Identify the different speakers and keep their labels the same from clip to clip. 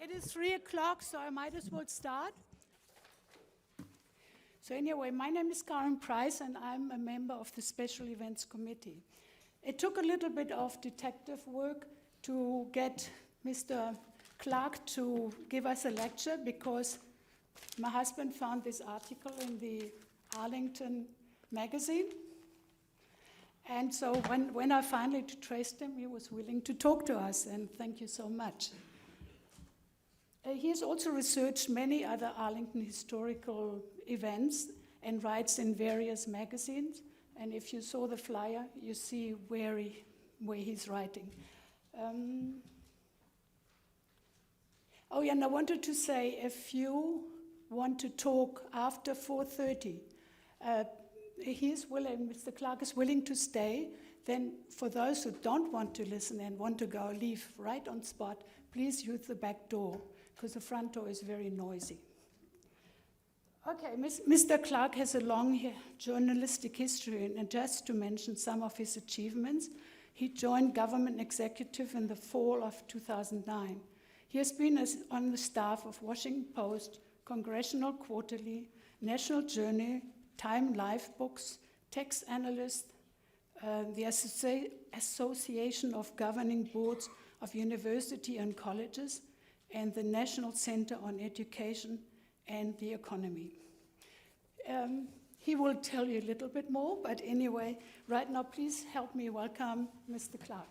Speaker 1: It is 3 o'clock, so I might as well start. So anyway, my name is Karen Price, and I'm a member of the Special Events Committee. It took a little bit of detective work to get Mr. Clark to give us a lecture, because my husband found this article in the Arlington magazine. And so when I finally traced him, he was willing to talk to us, and thank you so much. He has also researched many other Arlington historical events and writes in various magazines. And if you saw the flyer, you see where he's writing. Oh yeah, and I wanted to say, if you want to talk after 4:30, he's willing, Mr. Clark is willing to stay. Then for those who don't want to listen and want to go, leave right on spot, please use the back door, because the front door is very noisy. Okay, Mr. Clark has a long journalistic history, and just to mention some of his achievements, he joined government executive in the fall of 2009. He has been on the staff of Washington Post, Congressional Quarterly, National Journal, Time Life Books, text analyst, the Association of Governing Boards of University and Colleges, and the National Center on Education and the Economy. He will tell you a little bit more, but anyway, right now, please help me welcome Mr. Clark.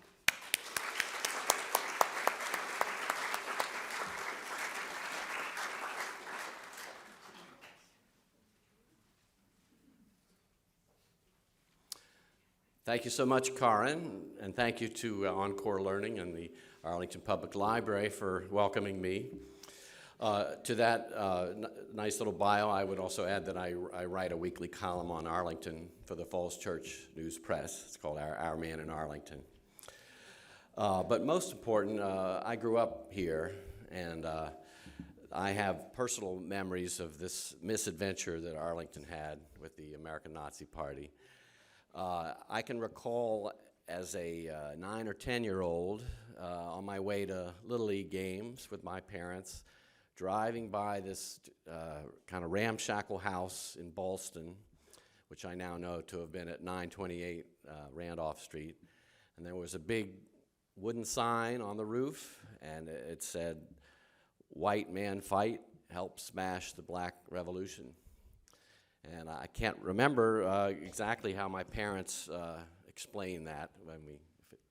Speaker 2: Thank you so much, Karen, and thank you to Encore Learning and the Arlington Public Library for welcoming me. To that nice little bio, I would also add that I write a weekly column on Arlington for the Falls Church News Press. It's called Our Man in Arlington. But most important, I grew up here, and I have personal memories of this misadventure that Arlington had with the American Nazi Party. I can recall as a 9 or 10-year-old on my way to Little League games with my parents, driving by this kind of ramshackle house in Ballston, which I now know to have been at 928 Randolph Street. And there was a big wooden sign on the roof, and it said, "White man fight, help smash the black revolution." And I can't remember exactly how my parents explained that when the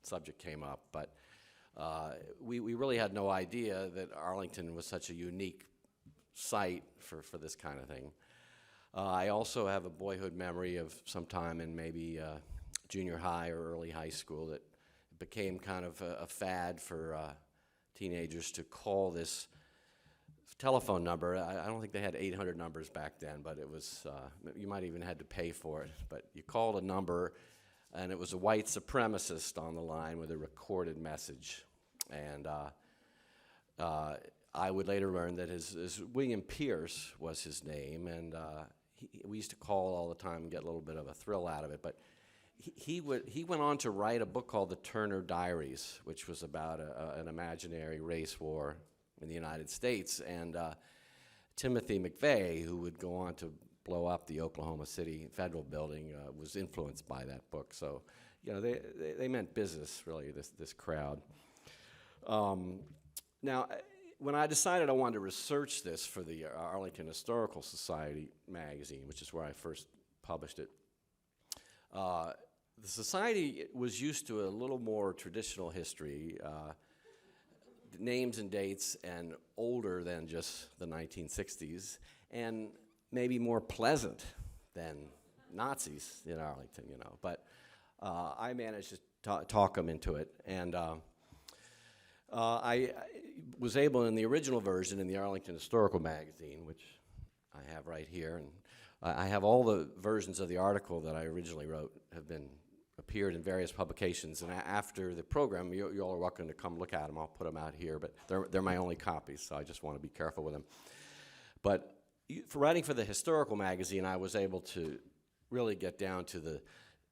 Speaker 2: subject came up, but we really had no idea that Arlington was such a unique site for this kind of thing. I also have a boyhood memory of some time in maybe junior high or early high school that became kind of a fad for teenagers to call this telephone number. I don't think they had 800 numbers back then, but it was, you might even had to pay for it. But you called a number, and it was a white supremacist on the line with a recorded message. And I would later learn that his William Pierce was his name, and we used to call all the time and get a little bit of a thrill out of it. But he went on to write a book called The Turner Diaries, which was about an imaginary race war in the United States, and Timothy McVeigh, who would go on to blow up the Oklahoma City Federal Building, was influenced by that book. So, you know, they meant business, really, this crowd. Now, when I decided I wanted to research this for the Arlington Historical Society magazine, which is where I first published it, the society was used to a little more traditional history, names and dates, and older than just the 1960s, and maybe more pleasant than Nazis in Arlington, you know. But I managed to talk them into it, and I was able, in the original version in the Arlington Historical Magazine, which I have right here, and I have all the versions of the article that I originally wrote have appeared in various publications, and after the program, you all are welcome to come look at them. I'll put them out here, but they're my only copies, so I just want to be careful with them. But for writing for the historical magazine, I was able to really get down to the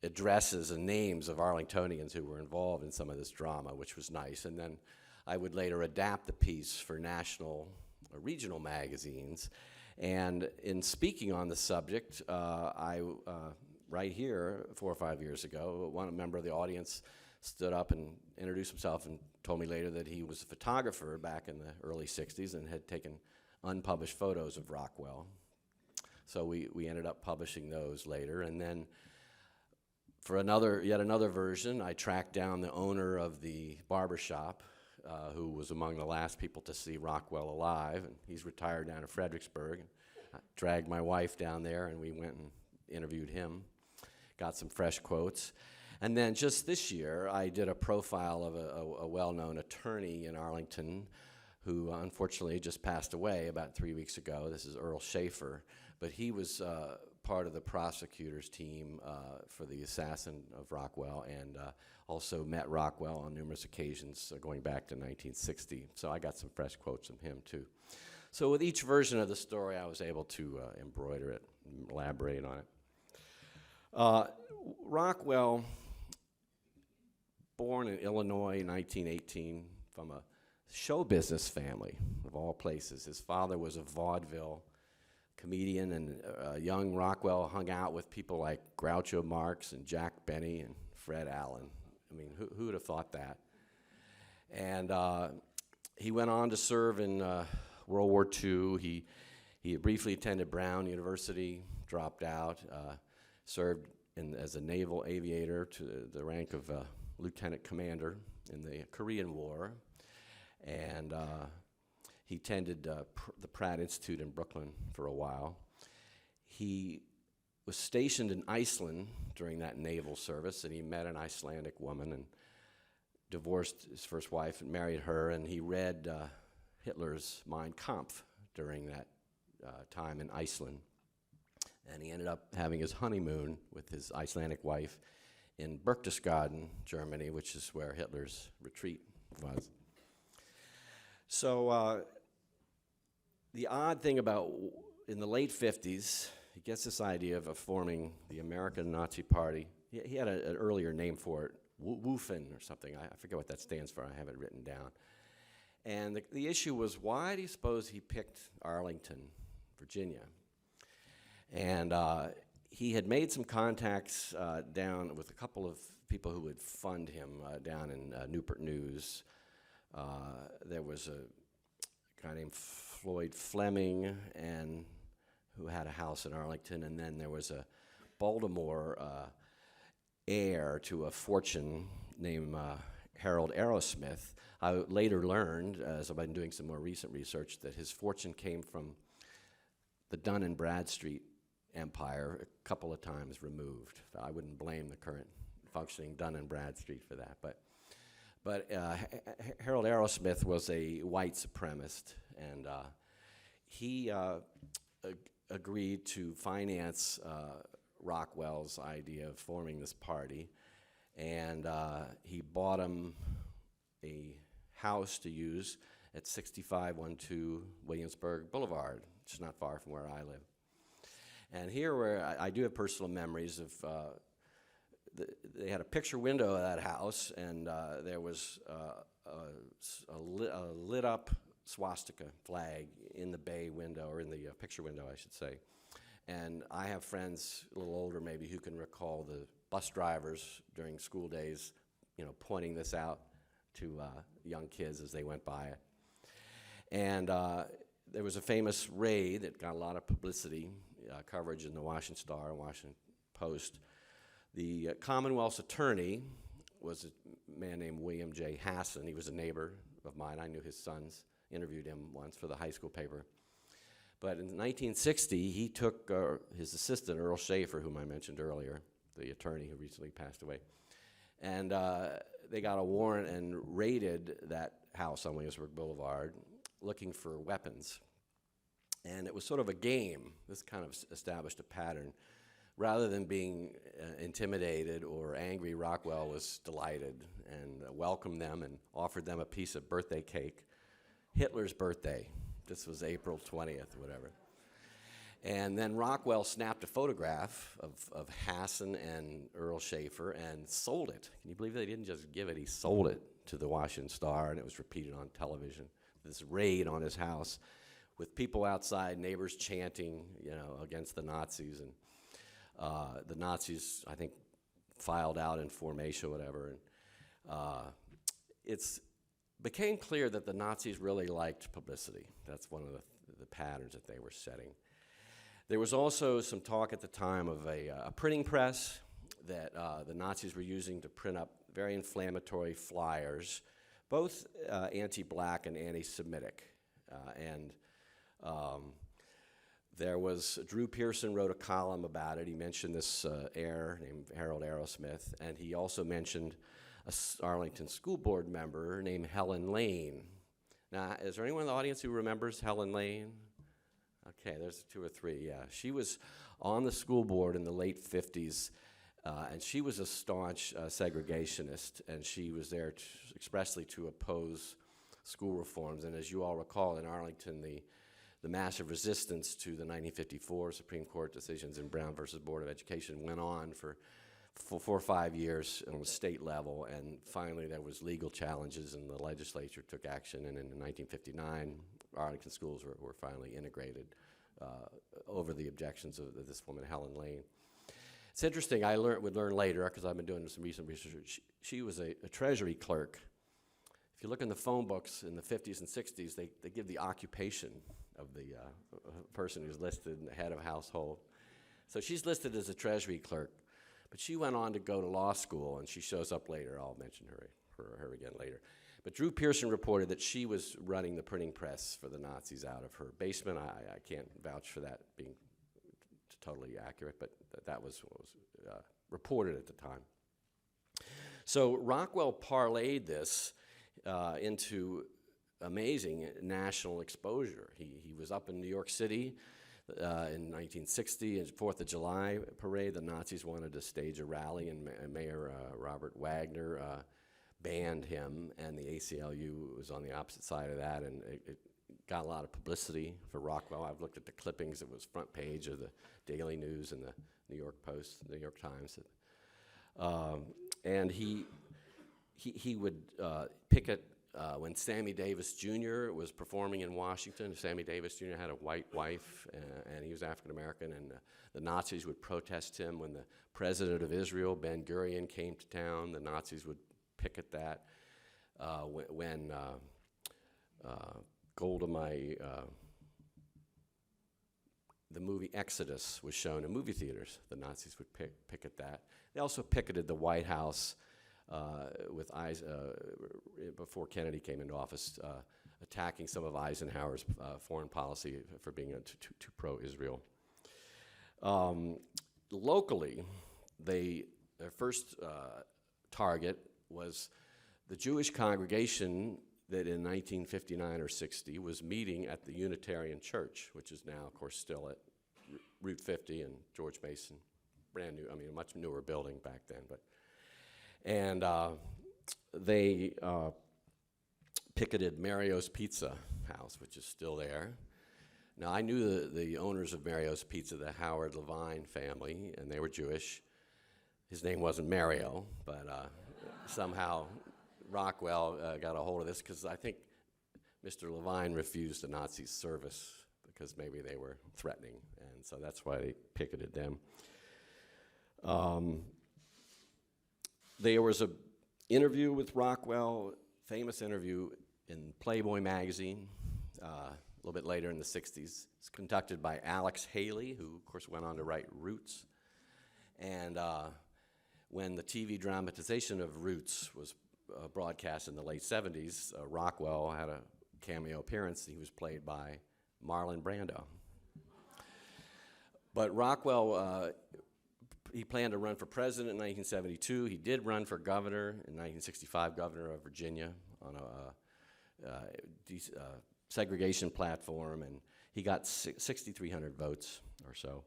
Speaker 2: addresses and names of Arlingtonians who were involved in some of this drama, which was nice. And then I would later adapt the piece for national or regional magazines. And in speaking on the subject, right here, 4 or 5 years ago, one member of the audience stood up and introduced himself and told me later that he was a photographer back in the early 60s and had taken unpublished photos of Rockwell. So we ended up publishing those later. And then for yet another version, I tracked down the owner of the barbershop, who was among the last people to see Rockwell alive. And he's retired down in Fredericksburg. And I dragged my wife down there, and we went and interviewed him, got some fresh quotes. And then just this year, I did a profile of a well-known attorney in Arlington who unfortunately just passed away about 3 weeks ago. This is Earl Schaefer. But he was part of the prosecutor's team for the assassin of Rockwell, and also met Rockwell on numerous occasions going back to 1960. So I got some fresh quotes from him, too. So with each version of the story, I was able to embroider it, and elaborate on it. Rockwell, born in Illinois in 1918 from a show business family, of all places. His father was a vaudeville comedian, and young Rockwell hung out with people like Groucho Marx and Jack Benny and Fred Allen. I mean, who would have thought that? And he went on to serve in World War II. He briefly attended Brown University, dropped out, served as a naval aviator to the rank of lieutenant commander in the Korean War, and he attended the Pratt Institute in Brooklyn for a while. He was stationed in Iceland during that naval service, and he met an Icelandic woman and divorced his first wife and married her, and he read Hitler's Mein Kampf during that time in Iceland. And he ended up having his honeymoon with his Icelandic wife in Berchtesgaden, Germany, which is where Hitler's retreat was. So the odd thing about, in the late 50s, he gets this idea of forming the American Nazi Party. He had an earlier name for it, WUFN or something. I forget what that stands for. I have it written down. And the issue was, why do you suppose he picked Arlington, Virginia? And he had made some contacts down with a couple of people who would fund him down in Newport News. There was a guy named Floyd Fleming, and who had a house in Arlington, and then there was a Baltimore heir to a fortune named Harold Aerosmith. I later learned, as I've been doing some more recent research, that his fortune came from the Dun and Bradstreet empire, a couple of times removed. I wouldn't blame the current functioning Dun and Bradstreet for that, but Harold Aerosmith was a white supremacist, and he agreed to finance Rockwell's idea of forming this party, and he bought him a house to use at 6512 Williamsburg Boulevard, which is not far from where I live. And here, where I do have personal memories of, they had a picture window of that house, and there was a lit up swastika flag in the bay window, or in the picture window, I should say. And I have friends, a little older maybe, who can recall the bus drivers during school days, pointing this out to young kids as they went by it. And there was a famous raid that got a lot of publicity, coverage in the Washington Star and Washington Post. The Commonwealth's attorney was a man named William J. Hasson. He was a neighbor of mine. I knew his sons, interviewed him once for the high school paper. But in 1960, he took his assistant, Earl Schaefer, whom I mentioned earlier, the attorney who recently passed away, and they got a warrant and raided that house on Williamsburg Boulevard looking for weapons. And it was sort of a game. This kind of established a pattern. Rather than being intimidated or angry, Rockwell was delighted and welcomed them and offered them a piece of birthday cake. Hitler's birthday. This was April 20th or whatever. And then Rockwell snapped a photograph of Hasson and Earl Schaefer and sold it. Can you believe they didn't just give it? He sold it to the Washington Star, and it was repeated on television. This raid on his house with people outside, neighbors chanting, against the Nazis. And the Nazis, I think, filed out in formation, whatever. And it's became clear that the Nazis really liked publicity. That's one of the patterns that they were setting. There was also some talk at the time of a printing press that the Nazis were using to print up very inflammatory flyers, both anti-black and anti-Semitic. There was, Drew Pearson wrote a column about it. He mentioned this heir named Harold Aerosmith, and he also mentioned a Arlington school board member named Helen Lane. Now, is there anyone in the audience who remembers Helen Lane? Okay, there's 2 or 3, yeah. She was on the school board in the late 50s, and she was a staunch segregationist, and she was there expressly to oppose school reforms. And as you all recall, in Arlington, the massive resistance to the 1954 Supreme Court decisions in Brown versus Board of Education went on for 4 or 5 years on the state level, and finally there was legal challenges, and the legislature took action, and in 1959, Arlington schools were finally integrated over the objections of this woman, Helen Lane. It's interesting, I would learn later, because I've been doing some recent research, she was a treasury clerk. If you look in the phone books in the 50s and 60s, they give the occupation of the person who's listed in the head of household. So she's listed as a treasury clerk, but she went on to go to law school, and she shows up later. I'll mention her again later. But Drew Pearson reported that she was running the printing press for the Nazis out of her basement. I can't vouch for that being totally accurate, but that was what was reported at the time. So Rockwell parlayed this into amazing national exposure. He was up in New York City in 1960, in 4th of July parade. The Nazis wanted to stage a rally, and Mayor Robert Wagner banned him, and the ACLU was on the opposite side of that, and it got a lot of publicity for Rockwell. I've looked at the clippings. It was front page of the Daily News and the New York Post, New York Times. And he would picket when Sammy Davis Jr. was performing in Washington. Sammy Davis Jr. had a white wife, and he was African American, and the Nazis would protest him. When the president of Israel, Ben Gurion, came to town, the Nazis would picket that. When Golda Meir, the movie Exodus was shown in movie theaters, the Nazis would picket that. They also picketed the White House with before Kennedy came into office, attacking some of Eisenhower's foreign policy for being too pro-Israel. Locally, their first target was the Jewish congregation that in 1959 or 60 was meeting at the Unitarian Church, which is now, of course, still at Route 50 and George Mason. Brand new, a much newer building back then. And they picketed Mario's Pizza House, which is still there. Now, I knew the owners of Mario's Pizza, the Howard Levine family, and they were Jewish. His name wasn't Mario, but somehow Rockwell got a hold of this, because I think Mr. Levine refused the Nazis service because maybe they were threatening, and so that's why they picketed them. There was an interview with Rockwell, famous interview in Playboy magazine, a little bit later in the 60s. It's conducted by Alex Haley, who of course went on to write Roots. And when the TV dramatization of Roots was broadcast in the late 70s, Rockwell had a cameo appearance. He was played by Marlon Brando. But Rockwell, he planned to run for president in 1972. He did run for governor in 1965, governor of Virginia, on a segregation platform, and he got 6,300 votes or so.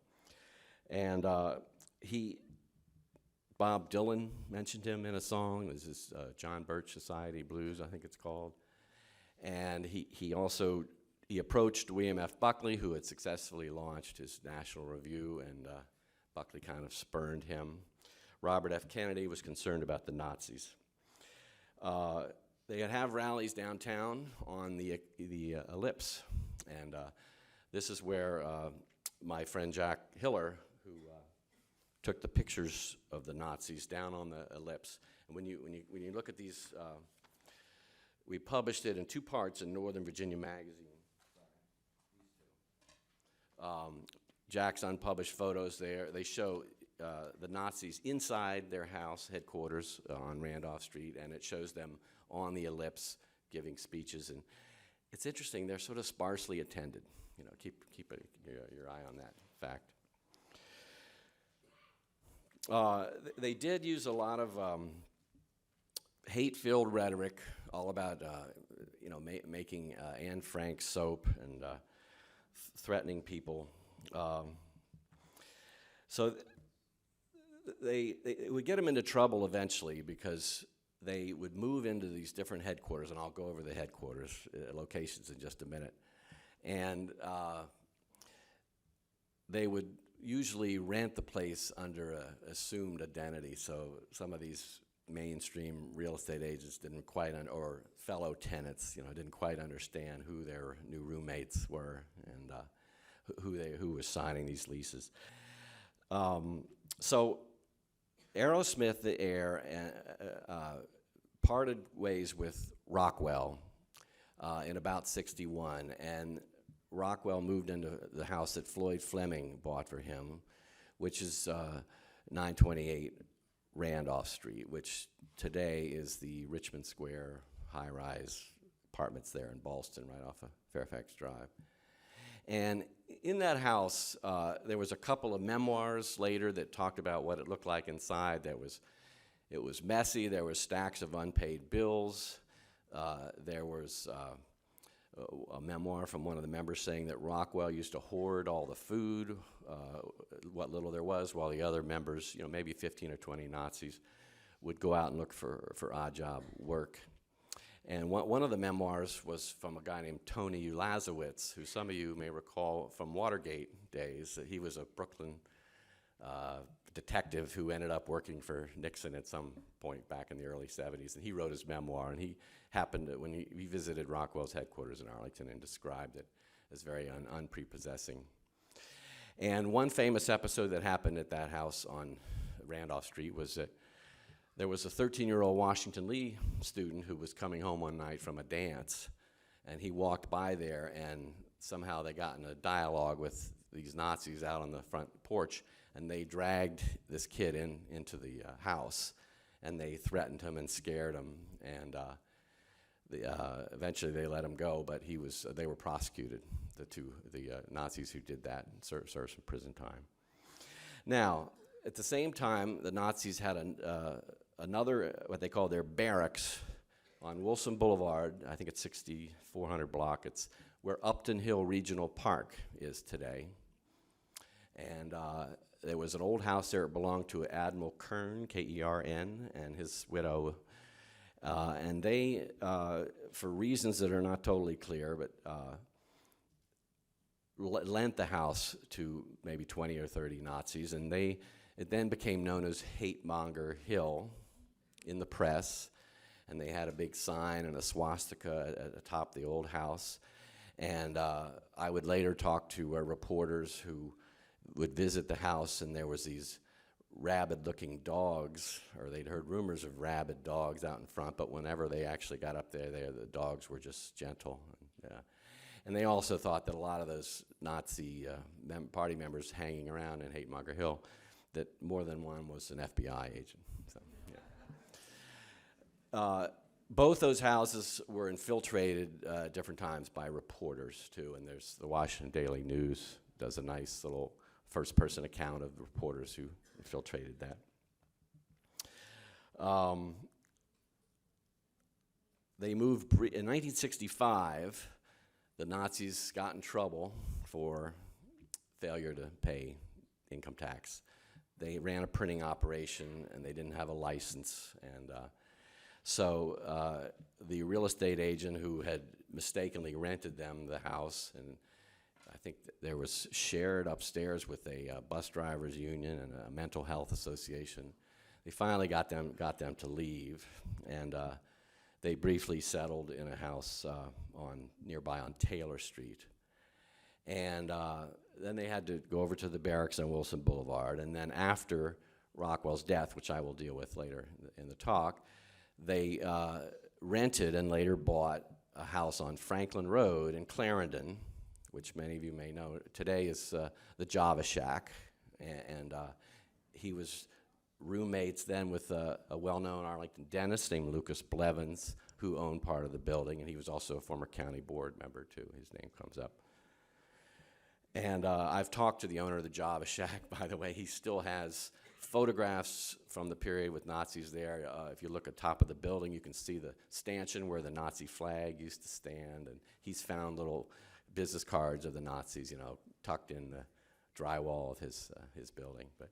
Speaker 2: And Bob Dylan mentioned him in a song. This is John Birch Society Blues, I think it's called. And he approached William F. Buckley, who had successfully launched his National Review, and Buckley kind of spurned him. Robert F. Kennedy was concerned about the Nazis. they'd have rallies downtown on the ellipse. And this is where my friend Jack Hiller, who took the pictures of the Nazis down on the ellipse. And when you look at these, we published it in 2 parts in Northern Virginia Magazine. Jack's unpublished photos there, they show the Nazis inside their house headquarters on Randolph Street, and it shows them on the ellipse giving speeches. And it's interesting, they're sort of sparsely attended. You know, keep your eye on that fact. They did use a lot of hate-filled rhetoric, all about making Anne Frank soap and threatening people. So it would get them into trouble eventually, because they would move into these different headquarters, and I'll go over the headquarters locations in just a minute. And they would usually rent the place under an assumed identity. So some of these mainstream real estate agents didn't quite, or fellow tenants, didn't quite understand who their new roommates were and who was signing these leases. So Aerosmith, the heir, parted ways with Rockwell in about '61, and Rockwell moved into the house that Floyd Fleming bought for him, which is 928 Randolph Street, which today is the Richmond Square high-rise apartments there in Ballston, right off of Fairfax Drive. And in that house, there was a couple of memoirs later that talked about what it looked like inside. It was messy. There was stacks of unpaid bills. There was a memoir from one of the members saying that Rockwell used to hoard all the food, what little there was, while the other members, maybe 15 or 20 Nazis, would go out and look for odd job work. And one of the memoirs was from a guy named Tony Ulazowitz, who some of you may recall from Watergate days. That he was a Brooklyn detective who ended up working for Nixon at some point back in the early 70s. And he wrote his memoir, and he happened to, when he visited Rockwell's headquarters in Arlington, and described it as very unprepossessing. And one famous episode that happened at that house on Randolph Street was that there was a 13-year-old Washington Lee student who was coming home one night from a dance, and he walked by there, and somehow they got in a dialogue with these Nazis out on the front porch, and they dragged this kid into the house, and they threatened him and scared him, and eventually they let him go, but they were prosecuted, the Nazis who did that, and served some prison time. Now, at the same time, the Nazis had another, what they call their barracks on Wilson Boulevard. I think it's 6400 block. It's where Upton Hill Regional Park is today. And there was an old house there that belonged to Admiral Kern, K-E-R-N, and his widow. And they, for reasons that are not totally clear, but lent the house to maybe 20 or 30 Nazis, and it then became known as Hate Monger Hill in the press, and they had a big sign and a swastika at the top of the old house. And I would later talk to reporters who would visit the house, and there was these rabid-looking dogs, or they'd heard rumors of rabid dogs out in front, but whenever they actually got up there, the dogs were just gentle. And they also thought that a lot of those Nazi party members hanging around in Hate Monger Hill, that more than one was an FBI agent. So, yeah. Both those houses were infiltrated at different times by reporters, too, and there's the Washington Daily News does a nice little first-person account of the reporters who infiltrated that. They moved, in 1965, the Nazis got in trouble for failure to pay income tax. They ran a printing operation, and they didn't have a license, and so the real estate agent who had mistakenly rented them the house, and I think there was shared upstairs with a bus drivers union and a mental health association. They finally got them to leave, and they briefly settled in a house nearby on Taylor Street. And then they had to go over to the barracks on Wilson Boulevard. And then after Rockwell's death, which I will deal with later in the talk, they rented and later bought a house on Franklin Road in Clarendon, which many of you may know today is the Java Shack. And he was roommates then with a well-known Arlington dentist named Lucas Blevins, who owned part of the building, and he was also a former county board member too. His name comes up. And I've talked to the owner of the Java Shack, by the way. He still has photographs from the period with Nazis there. If you look at top of the building, you can see the stanchion where the Nazi flag used to stand, and he's found little business cards of the Nazis, tucked in the drywall of his building. But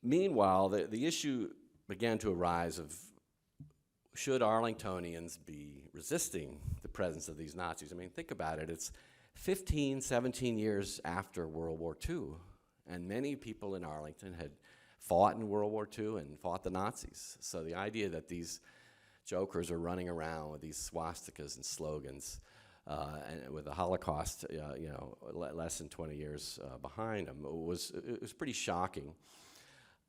Speaker 2: meanwhile, the issue began to arise of should Arlingtonians be resisting the presence of these Nazis? I mean, think about it. It's 15, 17 years after World War II, and many people in Arlington had fought in World War II and fought the Nazis. So the idea that these jokers are running around with these swastikas and slogans, and with the Holocaust, less than 20 years behind them, it was pretty shocking.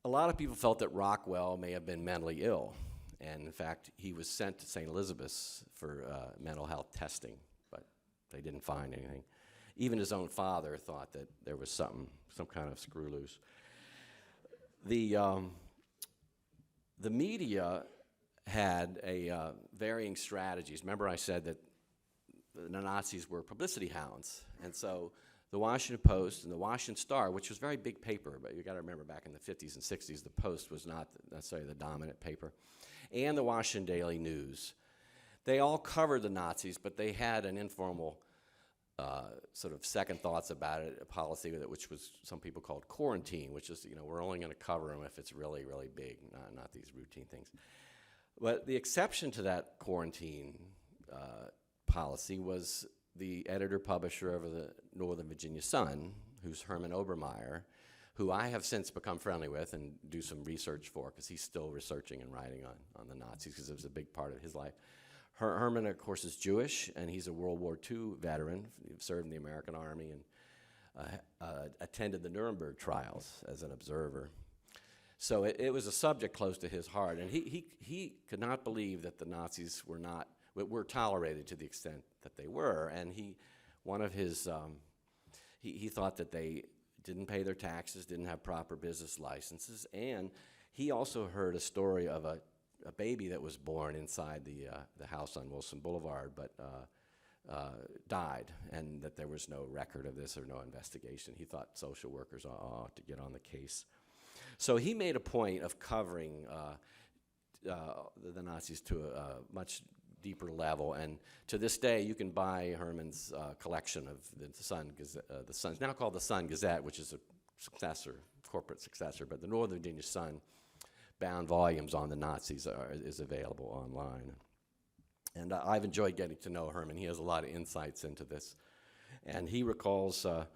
Speaker 2: A lot of people felt that Rockwell may have been mentally ill, and in fact, he was sent to St. Elizabeth's for mental health testing, but they didn't find anything. Even his own father thought that there was some kind of screw loose. The media had varying strategies. Remember I said that the Nazis were publicity hounds, and so the Washington Post and the Washington Star, which was a very big paper, but you got to remember back in the 50s and 60s, the Post was not necessarily the dominant paper, and the Washington Daily News. They all covered the Nazis, but they had an informal sort of second thoughts about it, a policy which was some people called quarantine, which is, we're only going to cover them if it's really, really big, not these routine things. But the exception to that quarantine policy was the editor-publisher of the Northern Virginia Sun, who's Herman Obermeyer, who I have since become friendly with and do some research for, because he's still researching and writing on the Nazis, because it was a big part of his life. Herman, of course, is Jewish, and he's a World War II veteran. He served in the American Army and attended the Nuremberg trials as an observer. So it was a subject close to his heart, and he could not believe that the Nazis were tolerated to the extent that they were, and he thought that they didn't pay their taxes, didn't have proper business licenses, and he also heard a story of a baby that was born inside the house on Wilson Boulevard, but died, and that there was no record of this or no investigation. He thought social workers ought to get on the case. So he made a point of covering the Nazis to a much deeper level, and to this day you can buy Herman's collection of the Sun Gazette. The Sun's now called the Sun Gazette, which is a corporate successor, but the Northern Virginia Sun bound volumes on the Nazis is available online. And I've enjoyed getting to know Herman. He has a lot of insights into this, and he recalls the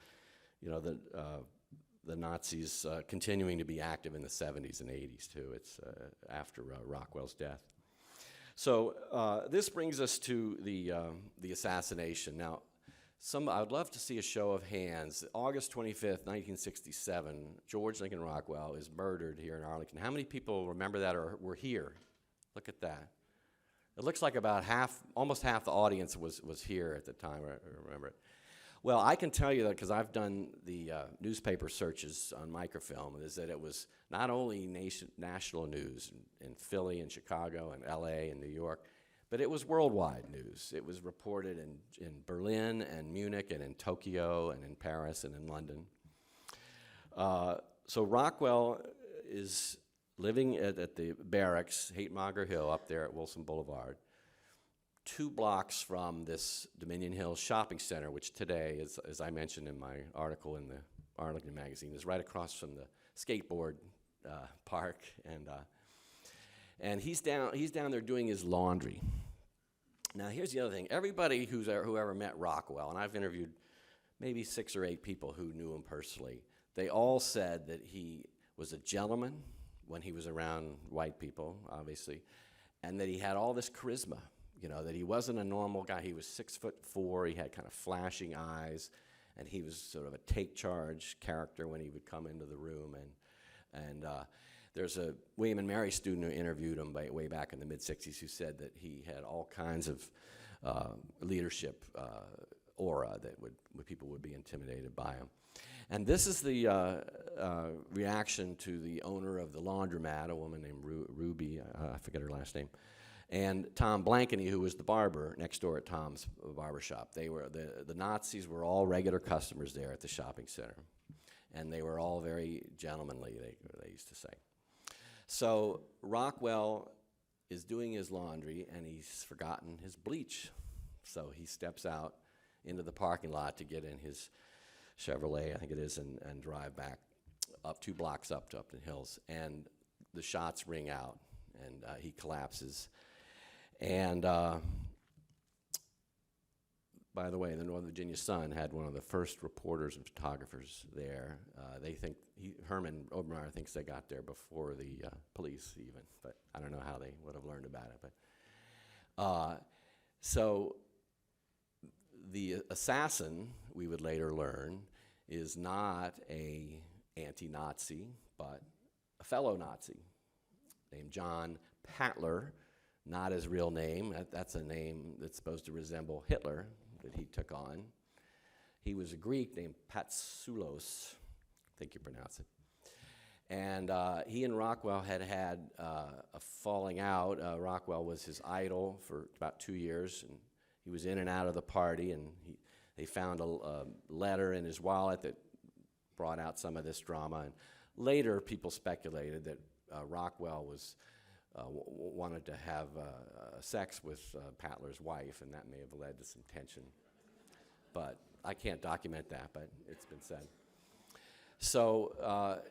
Speaker 2: Nazis continuing to be active in the 70s and 80s too. It's after Rockwell's death. So this brings us to the assassination. Now, I would love to see a show of hands. August 25th, 1967, George Lincoln Rockwell is murdered here in Arlington. How many people remember that or were here? Look at that. It looks like about almost half the audience was here at the time. I remember it. Well, I can tell you that because I've done the newspaper searches on microfilm, is that it was not only national news in Philly and Chicago and LA and New York, but it was worldwide news. It was reported in Berlin and Munich and in Tokyo and in Paris and in London. So Rockwell is living at the barracks, Haight-Monger Hill, up there at Wilson Boulevard, 2 blocks from this Dominion Hill shopping center, which today, as I mentioned in my article in the Arlington magazine, is right across from the skateboard park, and he's down there doing his laundry. Now, here's the other thing. Everybody who ever met Rockwell, and I've interviewed maybe 6 or 8 people who knew him personally, they all said that he was a gentleman, when he was around white people, obviously, and that he had all this charisma, that he wasn't a normal guy. He was 6'4", he had kind of flashing eyes, and he was sort of a take-charge character when he would come into the room. And there's a William and Mary student who interviewed him way back in the mid-'60s who said that he had all kinds of leadership aura that people would be intimidated by him. And this is the reaction to the owner of the laundromat, a woman named Ruby, I forget her last name, and Tom Blankeny, who was the barber next door at Tom's barbershop. They were the Nazis were all regular customers there at the shopping center, and they were all very gentlemanly, they used to say. So Rockwell is doing his laundry, and he's forgotten his bleach. So he steps out into the parking lot to get in his Chevrolet, I think it is, and drive back up 2 blocks up to Upton Hills. And the shots ring out, and he collapses. And by the way, the Northern Virginia Sun had one of the first reporters and photographers there. They think, Herman Obermeyer thinks they got there before the police even, but I don't know how they would have learned about it. But so the assassin, we would later learn, is not a anti-Nazi, but a fellow Nazi named John Patler, not his real name. That's a name that's supposed to resemble Hitler that he took on. He was a Greek named Patsulos, I think you pronounce it. And he and Rockwell had a falling out. Rockwell was his idol for about 2 years, and he was in and out of the party, and they found a letter in his wallet that brought out some of this drama. And later, people speculated that Rockwell wanted to have sex with Patler's wife, and that may have led to some tension. But I can't document that, but it's been said. So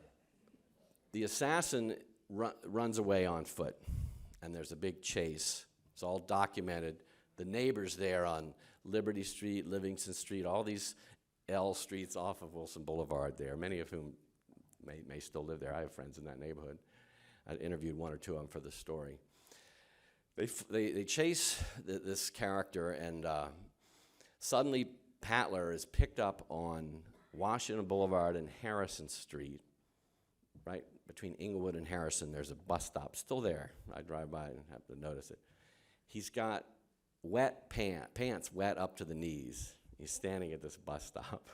Speaker 2: the assassin runs away on foot, and there's a big chase. It's all documented. The neighbors there on Liberty Street, Livingston Street, all these L streets off of Wilson Boulevard there, many of whom may still live there. I have friends in that neighborhood. I interviewed 1 or 2 of them for the story. They chase this character, and suddenly Patler is picked up on Washington Boulevard and Harrison Street, right between Inglewood and Harrison. There's a bus stop still there. I drive by and have to notice it. He's got wet pants wet up to the knees. He's standing at this bus stop.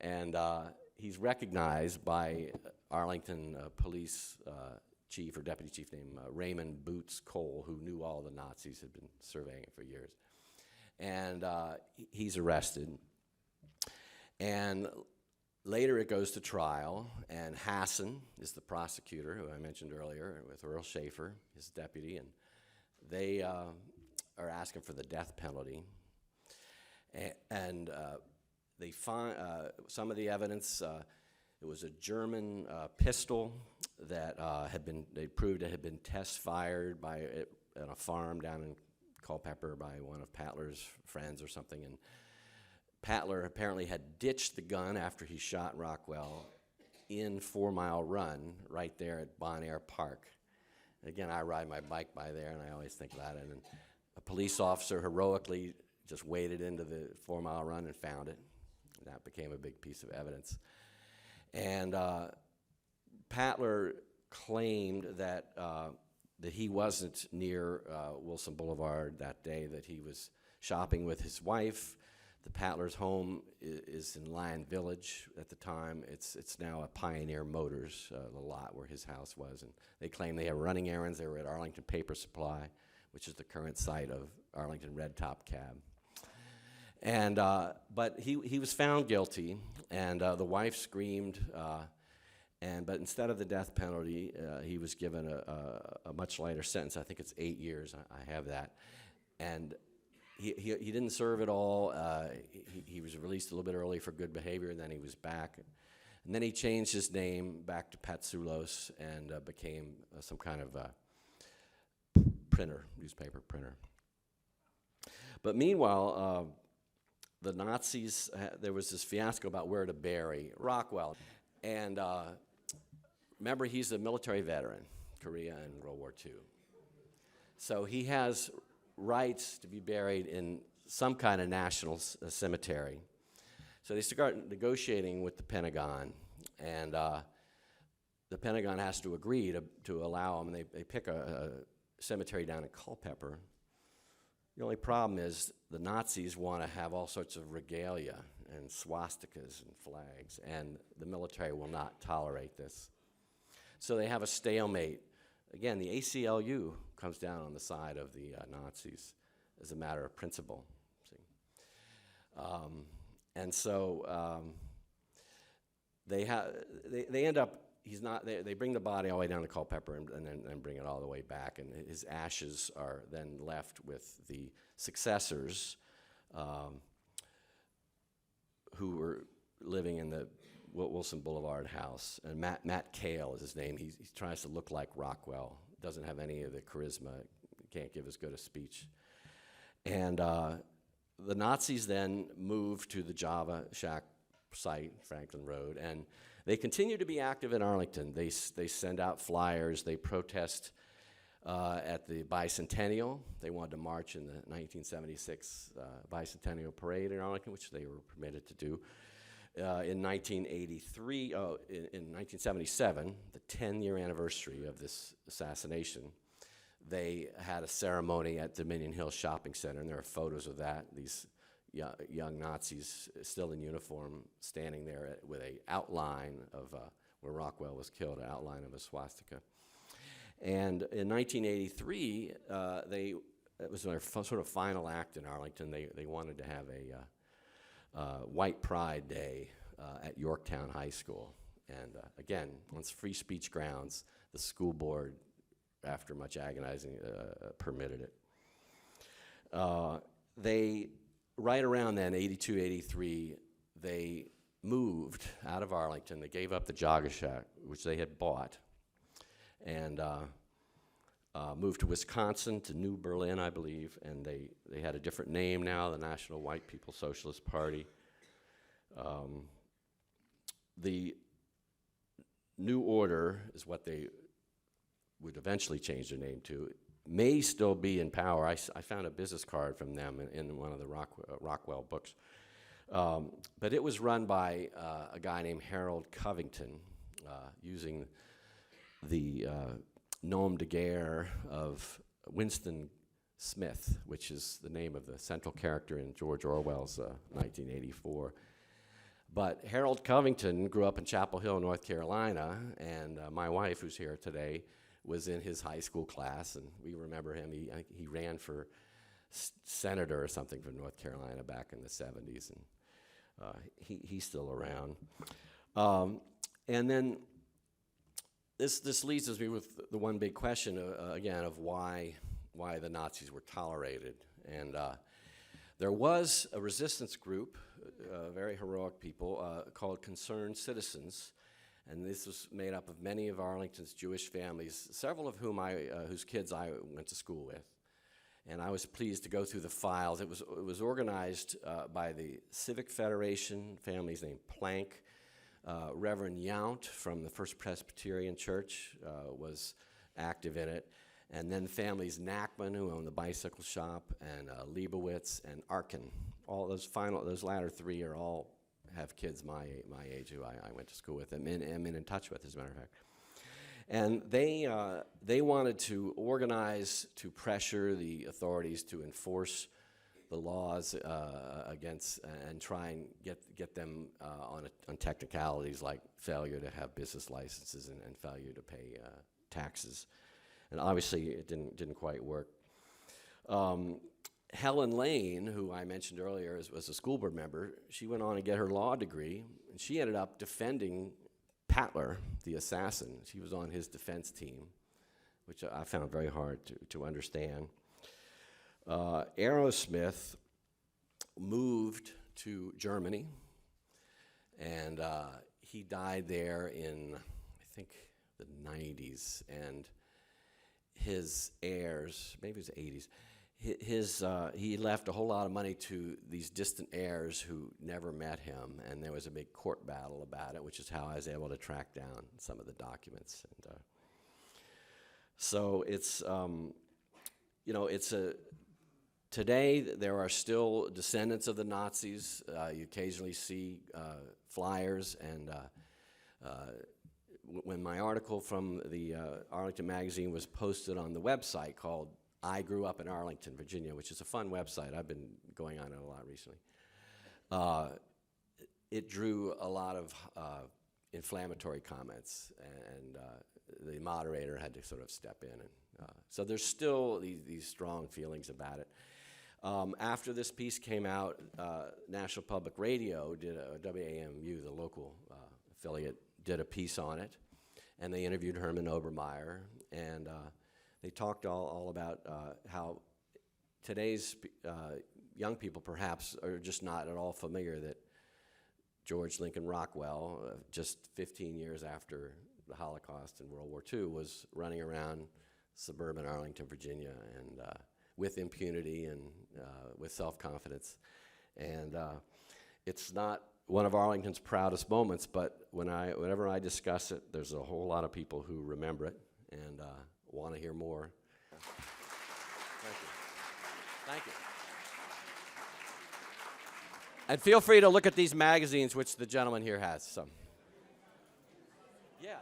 Speaker 2: And he's recognized by Arlington police chief or deputy chief named Raymond Boots Cole, who knew all the Nazis, had been surveying it for years. And he's arrested. And later it goes to trial, and Hassan is the prosecutor, who I mentioned earlier, with Earl Schaefer, his deputy, and they are asking for the death penalty. And they find some of the evidence. It was a German pistol that they proved it had been test fired at a farm down in Culpeper by one of Patler's friends or something. And Patler apparently had ditched the gun after he shot Rockwell in 4 Mile Run right there at Bon Air Park. And again, I ride my bike by there, and I always think about it. And a police officer heroically just waded into the 4 Mile Run and found it. And that became a big piece of evidence. And Patler claimed that he wasn't near Wilson Boulevard that day, that he was shopping with his wife. The Patler's home is in Lion Village at the time. It's now a Pioneer Motors, the lot where his house was. And they claim they have running errands. They were at Arlington Paper Supply, which is the current site of Arlington Red Top Cab. And but he was found guilty, and the wife screamed. But instead of the death penalty, he was given a much lighter sentence. I think it's 8 years. I have that. And he didn't serve at all. He was released a little bit early for good behavior, and then he was back. And then he changed his name back to Patsulos and became some kind of newspaper printer. But meanwhile, the Nazis, there was this fiasco about where to bury Rockwell. And remember, he's a military veteran, Korea and World War II. So he has rights to be buried in some kind of national cemetery. So they start negotiating with the Pentagon, and the Pentagon has to agree to allow them. They pick a cemetery down in Culpeper. The only problem is the Nazis want to have all sorts of regalia and swastikas and flags, and the military will not tolerate this. So they have a stalemate. Again, the ACLU comes down on the side of the Nazis as a matter of principle. See? And so they end up. He's not. They bring the body all the way down to Culpeper and then bring it all the way back, and his ashes are then left with the successors, who were living in the Wilson Boulevard house. And Matt Cale is his name. He tries to look like Rockwell. Doesn't have any of the charisma. Can't give as good a speech. And the Nazis then moved to the Java Shack site, Franklin Road, and they continue to be active in Arlington. They send out flyers. They protest at the bicentennial. They wanted to march in the 1976 bicentennial parade in Arlington, which they were permitted to do. In 1977, the 10-year anniversary of this assassination, they had a ceremony at Dominion Hill Shopping Center, and there are photos of that. These young Nazis still in uniform standing there with an outline of where Rockwell was killed, an outline of a swastika. And in 1983, it was their sort of final act in Arlington. They wanted to have a White Pride Day at Yorktown High School. And again, on free speech grounds, the school board, after much agonizing, permitted it. Right around then, 82, 83, they moved out of Arlington. They gave up the Jogga Shack, which they had bought, and moved to Wisconsin, to New Berlin, I believe, and they had a different name now, the National White People's Socialist Party. The New Order is what they would eventually change their name to. May still be in power. I found a business card from them in one of the Rockwell books. But it was run by a guy named Harold Covington, using the nom de guerre of Winston Smith, which is the name of the central character in George Orwell's 1984. But Harold Covington grew up in Chapel Hill, North Carolina, and my wife, who's here today, was in his high school class, and we remember him. He ran for senator or something from North Carolina back in the 70s, and he's still around. And then this leads us with the one big question, again, of why the Nazis were tolerated. And there was a resistance group, very heroic people, called Concerned Citizens. And this was made up of many of Arlington's Jewish families, several of whom whose kids I went to school with. And I was pleased to go through the files. It was organized by the Civic Federation, families named Plank. Reverend Yount from the First Presbyterian Church was active in it. And then families Nachman, who owned the bicycle shop, and Leibowitz and Arkin. All those latter three have kids my age who I went to school with and am in touch with, as a matter of fact. And they wanted to organize to pressure the authorities to enforce the laws against and try and get them on technicalities like failure to have business licenses and failure to pay taxes. And obviously it didn't quite work. Helen Lane, who I mentioned earlier was a school board member, she went on to get her law degree, and she ended up defending Patler, the assassin. She was on his defense team, which I found very hard to understand. Aerosmith moved to Germany, and he died there in, I think, the 90s, and his heirs, maybe it was the 80s, he left a whole lot of money to these distant heirs who never met him, and there was a big court battle about it, which is how I was able to track down some of the documents. And so it's, today there are still descendants of the Nazis. You occasionally see flyers, and when my article from the Arlington Magazine was posted on the website called I Grew Up in Arlington, Virginia, which is a fun website. I've been going on it a lot recently. It drew a lot of inflammatory comments, and the moderator had to sort of step in. And so there's still these strong feelings about it. After this piece came out, National Public Radio did WAMU, the local affiliate, did a piece on it, and they interviewed Herman Obermeyer, and they talked all about how today's young people perhaps are just not at all familiar that George Lincoln Rockwell, just 15 years after the Holocaust and World War II, was running around suburban Arlington, Virginia, and with impunity and with self-confidence. And it's not one of Arlington's proudest moments, but whenever I discuss it, there's a whole lot of people who remember it and want to hear more. Thank you. Thank you. And feel free to look at these magazines, which the gentleman here has. So. Yeah.